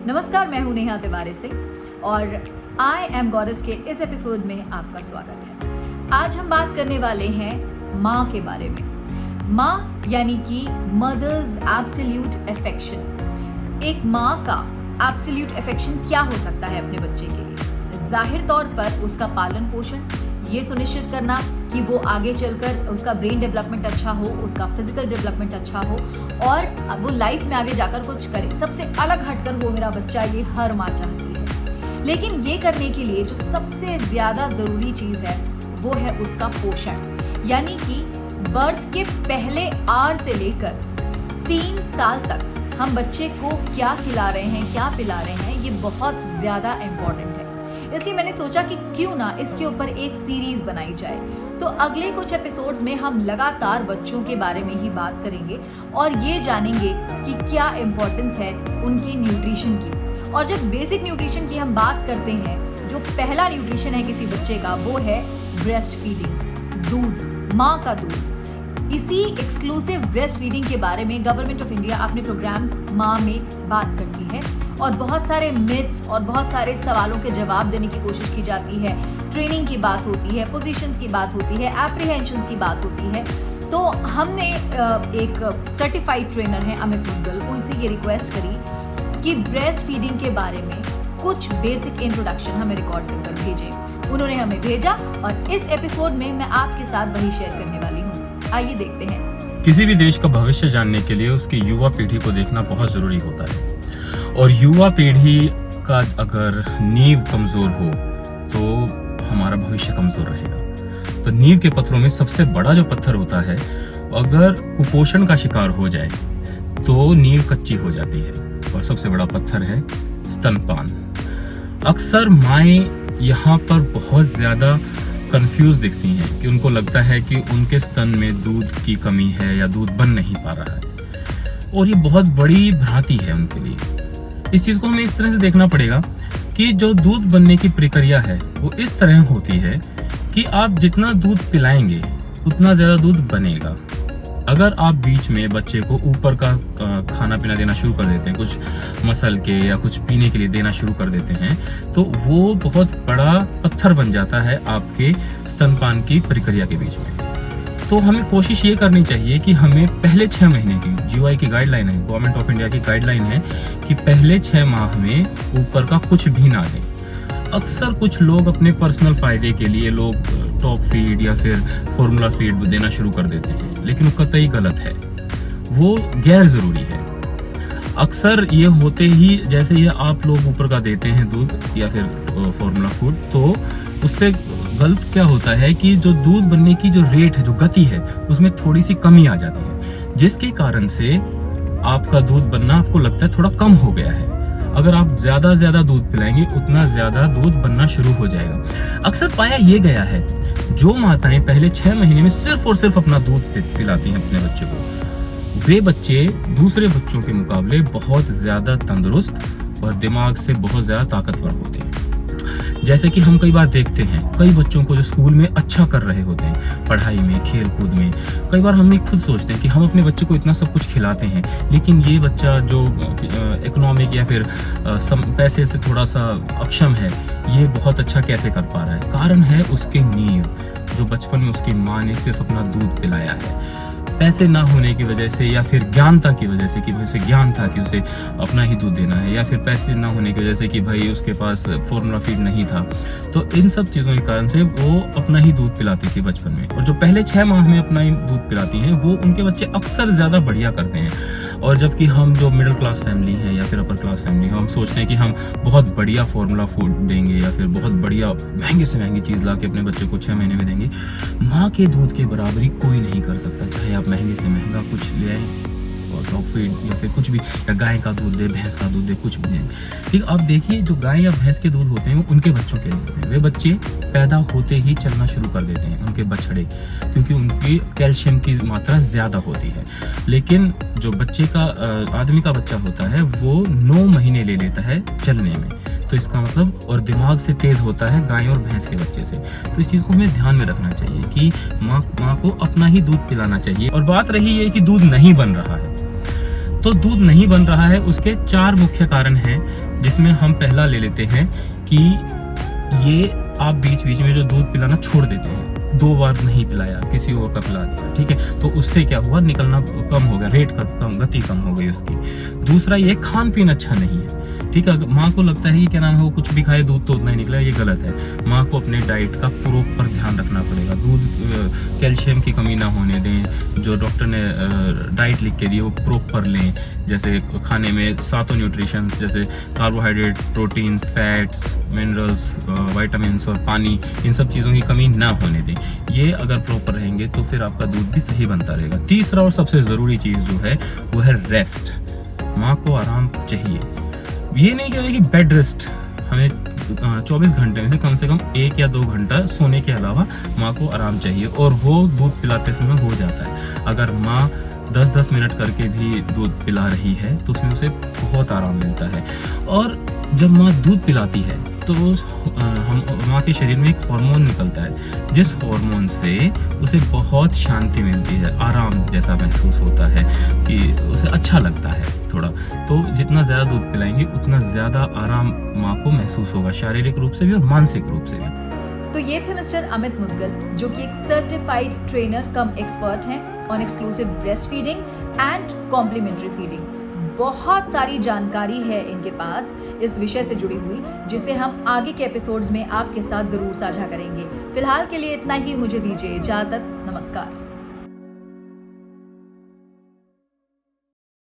नमस्कार, मैं हूं नेहा तिवारी से और आई एम गॉडेस के इस एपिसोड में आपका स्वागत है। आज हम बात करने वाले हैं माँ के बारे में। माँ यानी कि मदर्स एब्सोल्यूट अफेक्शन। एक माँ का एब्सोल्यूट अफेक्शन क्या हो सकता है अपने बच्चे के लिए? जाहिर तौर पर उसका पालन पोषण, ये सुनिश्चित करना कि वो आगे चलकर उसका ब्रेन डेवलपमेंट अच्छा हो, उसका फिजिकल डेवलपमेंट अच्छा हो और वो लाइफ में आगे जाकर कुछ करे, सबसे अलग हटकर हो मेरा बच्चा, ये हर माँ चाहती है। लेकिन ये करने के लिए जो सबसे ज़्यादा ज़रूरी चीज़ है वो है उसका पोषण। यानी कि बर्थ के पहले आवर से लेकर 3 साल तक हम बच्चे को क्या खिला रहे हैं, क्या पिला रहे हैं, ये बहुत ज़्यादा इम्पॉर्टेंट है। इसलिए मैंने सोचा कि क्यों ना इसके ऊपर एक सीरीज बनाई जाए। तो अगले कुछ एपिसोड्स में हम लगातार बच्चों के बारे में ही बात करेंगे और ये जानेंगे कि क्या इम्पोर्टेंस है उनकी न्यूट्रिशन की। और जब बेसिक न्यूट्रिशन की हम बात करते हैं, जो पहला न्यूट्रिशन है किसी बच्चे का वो है ब्रेस्ट फीडिंग, दूध, माँ का दूध। इसी एक्सक्लूसिव ब्रेस्ट फीडिंग के बारे में गवर्नमेंट ऑफ इंडिया अपने प्रोग्राम माँ में बात करती है और बहुत सारे मिथ्स और बहुत सारे सवालों के जवाब देने की कोशिश की जाती है। ट्रेनिंग की बात होती है, पोजीशंस की बात होती है, एप्रीहेंशंस की बात होती है। तो हमने एक सर्टिफाइड ट्रेनर है अमित मुद्गल, उनसे ये रिक्वेस्ट करी कि ब्रेस्ट फीडिंग के बारे में कुछ बेसिक इंट्रोडक्शन हमें रिकॉर्ड कर भेजें। उन्होंने हमें भेजा और इस एपिसोड में मैं आपके साथ वही शेयर करने वाली हूँ। आइए देखते हैं। किसी भी देश का भविष्य जानने के लिए उसकी युवा पीढ़ी को देखना बहुत जरूरी होता है और युवा पीढ़ी का अगर नींव कमजोर हो तो हमारा भविष्य कमजोर रहेगा। तो नींव के पत्थरों में सबसे बड़ा जो पत्थर होता है, अगर कुपोषण का शिकार हो जाए तो नींव कच्ची हो जाती है और सबसे बड़ा पत्थर है स्तनपान। अक्सर माएँ यहाँ पर बहुत ज्यादा कंफ्यूज दिखती हैं कि उनको लगता है कि उनके स्तन में दूध की कमी है या दूध बन नहीं पा रहा है और ये बहुत बड़ी भ्रांति है उनके लिए। इस चीज को हमें इस तरह से देखना पड़ेगा कि जो दूध बनने की प्रक्रिया है वो इस तरह होती है कि आप जितना दूध पिलाएंगे उतना ज्यादा दूध बनेगा। अगर आप बीच में बच्चे को ऊपर का खाना पीना देना शुरू कर देते हैं, कुछ मसल के या कुछ पीने के लिए देना शुरू कर देते हैं, तो वो बहुत बड़ा पत्थर बन जाता है आपके स्तनपान की प्रक्रिया के बीच में। तो हमें कोशिश ये करनी चाहिए कि हमें पहले 6 महीने की जीओआई की गाइडलाइन है, गवर्नमेंट ऑफ इंडिया की गाइडलाइन है कि पहले 6 माह में ऊपर का कुछ भी ना दें। अक्सर कुछ लोग अपने पर्सनल फायदे के लिए लोग टॉप फीड या फिर फॉर्मूला फीड देना शुरू कर देते हैं, लेकिन वो कतई गलत है, वो गैर जरूरी है। अक्सर ये होते ही जैसे ये आप लोग ऊपर का देते हैं दूध या फिर फॉर्मूला फूड, तो उससे गलत क्या होता है कि जो दूध बनने की जो रेट है, जो गति है, उसमें थोड़ी सी कमी आ जाती है, जिसके कारण से आपका दूध बनना आपको लगता है थोड़ा कम हो गया है। अगर आप ज्यादा दूध पिलाएंगे उतना ज्यादा दूध बनना शुरू हो जाएगा। अक्सर पाया ये गया है, जो माताएं पहले 6 महीने में सिर्फ और सिर्फ अपना दूध पिलाती हैं अपने बच्चे को, वे बच्चे दूसरे बच्चों के मुकाबले बहुत ज्यादा तंदुरुस्त और दिमाग से बहुत ज्यादा ताकतवर होते हैं। जैसे कि हम कई बार देखते हैं कई बच्चों को जो स्कूल में अच्छा कर रहे होते हैं, पढ़ाई में, खेल कूद में, कई बार हम खुद सोचते हैं कि हम अपने बच्चे को इतना सब कुछ खिलाते हैं, लेकिन ये बच्चा जो इकोनॉमिक या फिर पैसे से थोड़ा सा अक्षम है, ये बहुत अच्छा कैसे कर पा रहा है? कारण है उसके नींव, जो बचपन में उसकी माँ ने सिर्फ अपना दूध पिलाया है। पैसे ना होने की वजह से या फिर ज्ञानता की वजह से कि भाई उसे ज्ञान था कि उसे अपना ही दूध देना है, या फिर पैसे ना होने की वजह से कि भाई उसके पास फॉर्मूला फीड नहीं था, तो इन सब चीज़ों के कारण से वो अपना ही दूध पिलाती थी बचपन में। और जो पहले 6 माह में अपना ही दूध पिलाती हैं वो उनके बच्चे अक्सर ज़्यादा बढ़िया करते हैं। और जबकि हम जो मिडिल क्लास फैमिली है या फिर अपर क्लास फैमिली है, हम सोचते हैं कि हम बहुत बढ़िया फॉर्मूला फूड देंगे या फिर बहुत बढ़िया महंगे से महंगी चीज़ ला के अपने बच्चे को 6 महीने में देंगे। माँ के दूध की बराबरी कोई नहीं कर सकता, चाहे आप महंगे से महंगा कुछ ले आए और टॉप फीड या फिर कुछ भी, या गाय का दूध दे, भैंस का दूध दे, कुछ भी दे। ठीक, आप देखिए जो गाय या भैंस के दूध होते हैं वो उनके बच्चों के लिए होते हैं। वे बच्चे पैदा होते ही चलना शुरू कर देते हैं, उनके बछड़े, क्योंकि उनकी कैल्शियम की मात्रा ज़्यादा होती है। लेकिन जो बच्चे का आदमी का बच्चा होता है वो 9 महीने ले लेता है चलने में, तो इसका मतलब, और दिमाग से तेज होता है गाय और भैंस के बच्चे से। तो इस चीज़ को हमें ध्यान में रखना चाहिए कि माँ को अपना ही दूध पिलाना चाहिए। और बात रही है कि दूध नहीं बन रहा है, तो दूध नहीं बन रहा है, उसके 4 मुख्य कारण हैं, जिसमें हम पहला ले लेते हैं कि ये आप बीच बीच में जो दूध पिलाना छोड़ देते हैं, 2 बार नहीं पिलाया, किसी और का पिला दिया, ठीक है, तो उससे क्या हुआ, निकलना कम हो गया, रेट कम, गति कम हो गई उसकी। दूसरा, ये खान पीन अच्छा नहीं है, ठीक है। माँ को लगता है कि क्या नाम है, वो कुछ भी खाए दूध तो उतना ही निकला, ये गलत है। माँ को अपने डाइट का प्रॉपर ध्यान रखना पड़ेगा। दूध कैल्शियम की कमी ना होने दें, जो डॉक्टर ने डाइट लिख के दी वो प्रॉपर लें। जैसे खाने में 7 न्यूट्रिशंस, जैसे carbohydrate, protein, fats, minerals, vitamins और पानी, इन सब चीज़ों की कमी ना होने दें। ये अगर प्रॉपर रहेंगे तो फिर आपका दूध भी सही बनता रहेगा। तीसरा और सबसे ज़रूरी चीज़ जो है वो है रेस्ट। माँ को आराम चाहिए। ये नहीं कह रहे कि बेड रेस्ट, हमें 24 घंटे में से कम 1 या 2 घंटा सोने के अलावा माँ को आराम चाहिए, और वो दूध पिलाते समय हो जाता है। अगर माँ 10-10 मिनट करके भी दूध पिला रही है तो उसमें उसे बहुत आराम मिलता है। और जब माँ दूध पिलाती है तो माँ के शरीर में एक हार्मोन निकलता है, जिस हार्मोन से उसे बहुत शांति मिलती है, आराम जैसा महसूस होता है, कि उसे अच्छा लगता है थोड़ा। तो जितना ज़्यादा दूध पिलाएंगे उतना ज़्यादा आराम माँ को महसूस होगा, शारीरिक रूप से भी और मानसिक रूप से भी। तो ये थे मिस्टर अमित मुदगल, जो कि एक सर्टिफाइड ट्रेनर कम एक्सपर्ट हैं on exclusive breast feeding and complementary feeding. बहुत सारी जानकारी है इनके पास इस विषय से जुड़ी हुई, जिसे हम आगे के एपिसोड्स में आपके साथ जरूर साझा करेंगे। फिलहाल के लिए इतना ही, मुझे दीजिए इजाजत। नमस्कार।